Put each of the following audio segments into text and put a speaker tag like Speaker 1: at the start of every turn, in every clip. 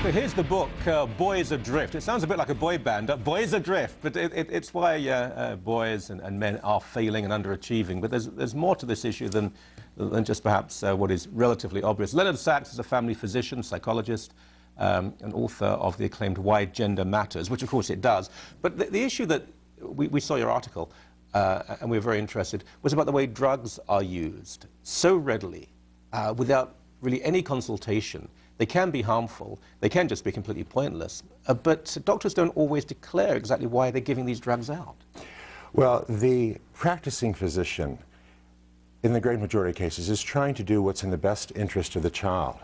Speaker 1: So here's the book, Boys Adrift. It sounds a bit like a boy band, Boys Adrift, but it's why boys and men are failing and underachieving. But there's more to this issue than just perhaps what is relatively obvious. Leonard Sachs is a family physician, psychologist, and author of the acclaimed Why Gender Matters, which of course it does. But the issue that we saw your article, and we were very interested, was about the way drugs are used so readily, without really any consultation. They can be harmful, they can just be completely pointless, but doctors don't always declare exactly why they're giving these drugs out.
Speaker 2: Well, the practicing physician, in the great majority of cases, is trying to do what's in the best interest of the child.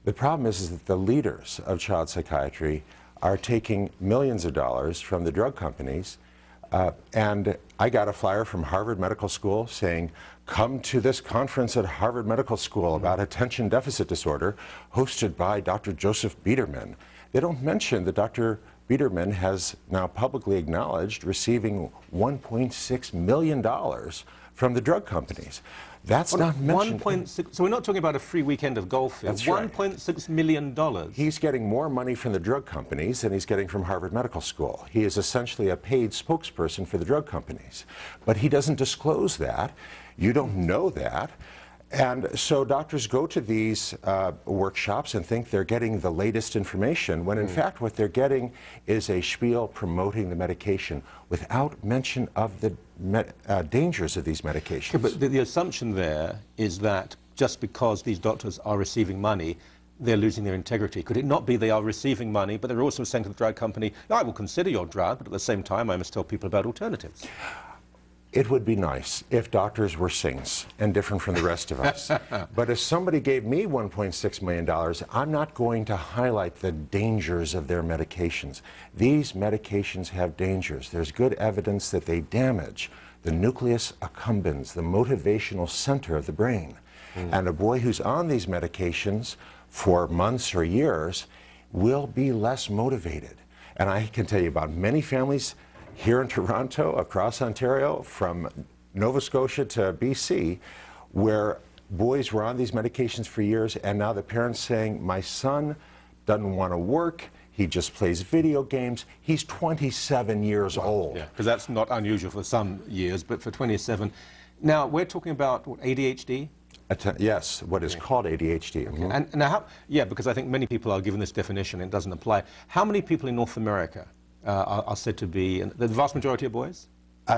Speaker 2: The problem is that the leaders of child psychiatry are taking millions of dollars from the drug companies, and I got a flyer from Harvard Medical School saying, come to this conference at Harvard Medical School about attention deficit disorder, hosted by Dr. Joseph Biederman. They don't mention that Dr. Biederman has now publicly acknowledged receiving $1.6 million from the drug companies. That's not mentioned.
Speaker 1: 1.6, so we're not talking about a free weekend of golf here.
Speaker 2: That's right.
Speaker 1: $1.6 million.
Speaker 2: He's getting more money from the drug companies than he's getting from Harvard Medical School. He is essentially a paid spokesperson for the drug companies. But he doesn't disclose that. You don't know that. And so doctors go to these workshops and think they're getting the latest information, when in fact what they're getting is a spiel promoting the medication without mention of the dangers of these medications.
Speaker 1: Okay, but the assumption there is that just because these doctors are receiving money, they're losing their integrity. Could it not be they are receiving money, but they're also saying to the drug company, no, I will consider your drug, but at the same time I must tell people about alternatives?
Speaker 2: It would be nice if doctors were saints and different from the rest of us. But if somebody gave me $1.6 million, I'm not going to highlight the dangers of their medications. These medications have dangers. There's good evidence that they damage the nucleus accumbens, the motivational center of the brain. And a boy who's on these medications for months or years will be less motivated. And I can tell you about many families here in Toronto, across Ontario, from Nova Scotia to BC, where boys were on these medications for years, and now the parents saying, my son doesn't want to work, he just plays video games, he's 27 years old.
Speaker 1: Yeah, because that's not unusual for some years, but for 27. Now, we're talking about what, ADHD?
Speaker 2: Yes, what is called ADHD.
Speaker 1: Okay. And now, yeah, because I think many people are given this definition, it doesn't apply. How many people in North America are said to be, the vast majority of boys?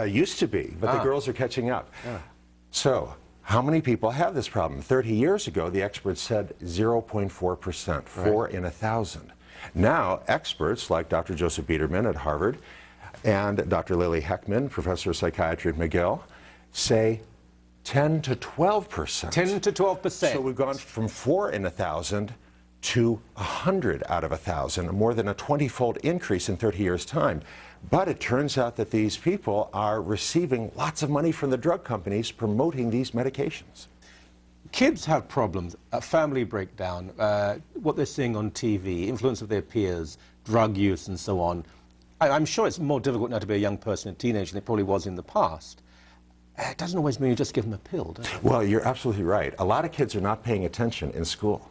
Speaker 2: Used to be, but the girls are catching up. So, how many people have this problem? 30 years ago, the experts said 0.4%, 4 in 1,000. Now, experts like Dr. Joseph Biederman at Harvard and Dr. Lily Heckman, professor of psychiatry at McGill, say 10 to 12%.
Speaker 1: 10 to 12%.
Speaker 2: So we've gone from 4 in 1,000 to 100 out of 1,000, more than a 20-fold increase in 30 years' time. But it turns out that these people are receiving lots of money from the drug companies promoting these medications.
Speaker 1: Kids have problems, family breakdown, what they're seeing on TV, influence of their peers, drug use and so on. I'm sure it's more difficult now to be a young person, a teenager, than it probably was in the past. It doesn't always mean you just give them a pill, does it?
Speaker 2: Well, you're absolutely right. A lot of kids are not paying attention in school.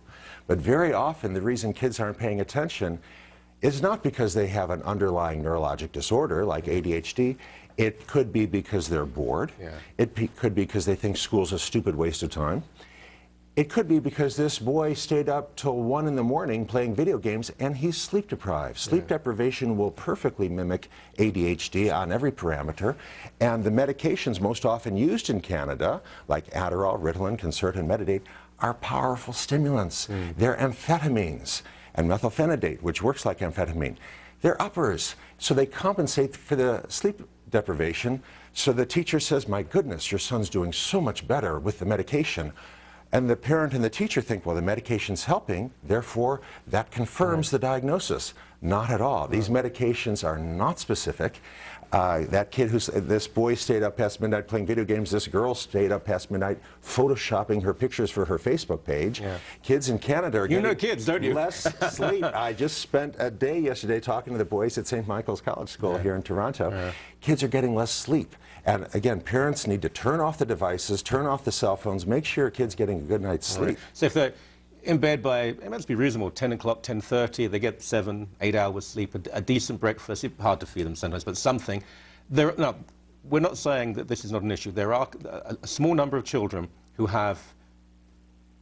Speaker 2: But very often the reason kids aren't paying attention is not because they have an underlying neurologic disorder like ADHD. It could be because they're bored. Yeah. It could be because they think school's a stupid waste of time. It could be because this boy stayed up till 1 in the morning playing video games and he's sleep deprived. Sleep deprivation will perfectly mimic ADHD on every parameter. And the medications most often used in Canada, like Adderall, Ritalin, Concerta, and Metadate, are powerful stimulants. They're amphetamines and methylphenidate, which works like amphetamine. They're uppers, so they compensate for the sleep deprivation. So the teacher says, my goodness, your son's doing so much better with the medication. And the parent and the teacher think, well, the medication's helping, therefore that confirms the diagnosis. Not at all. These medications are not specific. This boy stayed up past midnight playing video games. This girl stayed up past midnight photoshopping her pictures for her Facebook page. Kids in Canada are getting
Speaker 1: kids, don't you?
Speaker 2: less sleep. I just spent a day yesterday talking to the boys at St. Michael's College School here in Toronto. Kids are getting less sleep. And again, parents need to turn off the devices, turn off the cell phones, make sure kids getting a good night's sleep.
Speaker 1: So if in bed by, it must be reasonable, 10 o'clock, 10:30. They get 7, 8 hours sleep, a decent breakfast. It's hard to feed them sometimes, but something. Now, we're not saying that this is not an issue. There are a small number of children who have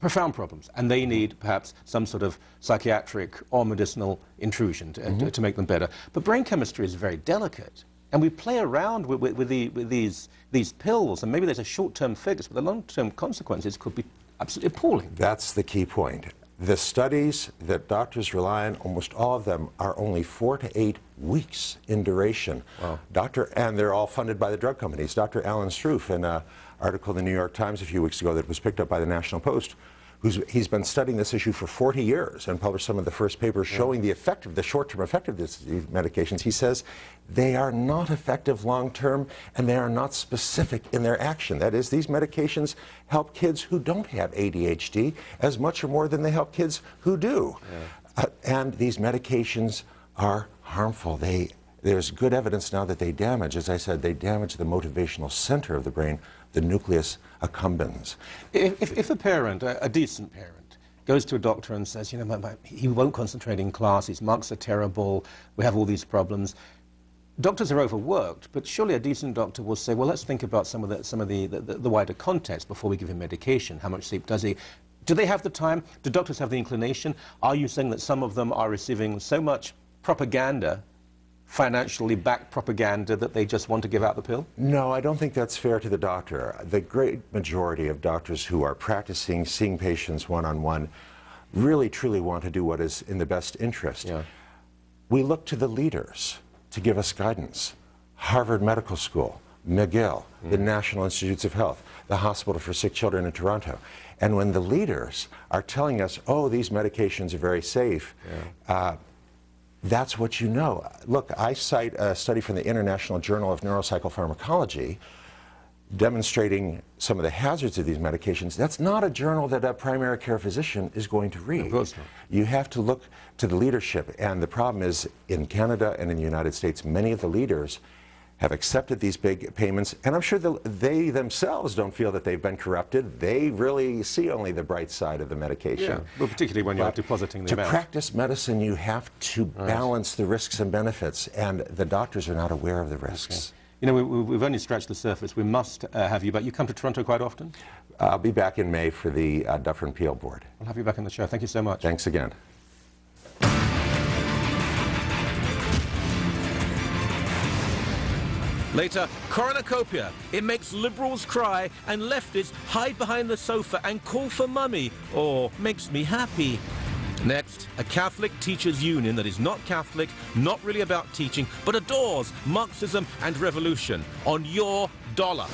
Speaker 1: profound problems, and they need perhaps some sort of psychiatric or medicinal intrusion to make them better. But brain chemistry is very delicate, and we play around with these pills, and maybe there's a short-term fix, but the long-term consequences could be absolutely appalling.
Speaker 2: That's the key point. The studies that doctors rely on, almost all of them, are only 4 to 8 weeks in duration.
Speaker 1: Wow.
Speaker 2: And they're all funded by the drug companies. Dr. Alan Struve, in an article in the New York Times a few weeks ago that was picked up by the National Post, he's been studying this issue for 40 years and published some of the first papers showing the short-term effectiveness of these medications. He says they are not effective long-term, and they are not specific in their action. That is, these medications help kids who don't have ADHD as much or more than they help kids who do. Yeah. And these medications are harmful. There's good evidence now that they damage, as I said, they damage the motivational center of the brain, the nucleus accumbens.
Speaker 1: If a parent, a decent parent, goes to a doctor and says, you know, he won't concentrate in class, his marks are terrible, we have all these problems. Doctors are overworked, but surely a decent doctor will say, well, let's think about some of the wider context before we give him medication. How much sleep does he? Do they have the time? Do doctors have the inclination? Are you saying that some of them are receiving so much propaganda, financially backed propaganda, that they just want to give out the pill?
Speaker 2: No, I don't think that's fair to the doctor. The great majority of doctors who are practicing, seeing patients one-on-one, really truly want to do what is in the best interest. Yeah. We look to the leaders to give us guidance. Harvard Medical School, McGill, the National Institutes of Health, the Hospital for Sick Children in Toronto. And when the leaders are telling us, oh, these medications are very safe, that's what you know. Look, I cite a study from the International Journal of Neuropsychopharmacology demonstrating some of the hazards of these medications. That's not a journal that a primary care physician is going to read.
Speaker 1: Of course not.
Speaker 2: You have to look to the leadership, and the problem is in Canada and in the United States, many of the leaders have accepted these big payments, and I'm sure they themselves don't feel that they've been corrupted. They really see only the bright side of the medication.
Speaker 1: Yeah, well, particularly when you're depositing the amount.
Speaker 2: To practice medicine, you have to balance the risks and benefits, and the doctors are not aware of the risks.
Speaker 1: Okay. You know, we've only scratched the surface. We must have you back. You come to Toronto quite often?
Speaker 2: I'll be back in May for the Duffer and Peel board.
Speaker 1: I'll have you back on the show. Thank you so much.
Speaker 2: Thanks again.
Speaker 3: Later, cornucopia. It makes liberals cry and leftists hide behind the sofa and call for mummy, or makes me happy. Next, a Catholic teachers' union that is not Catholic, not really about teaching, but adores Marxism and revolution on your dollar.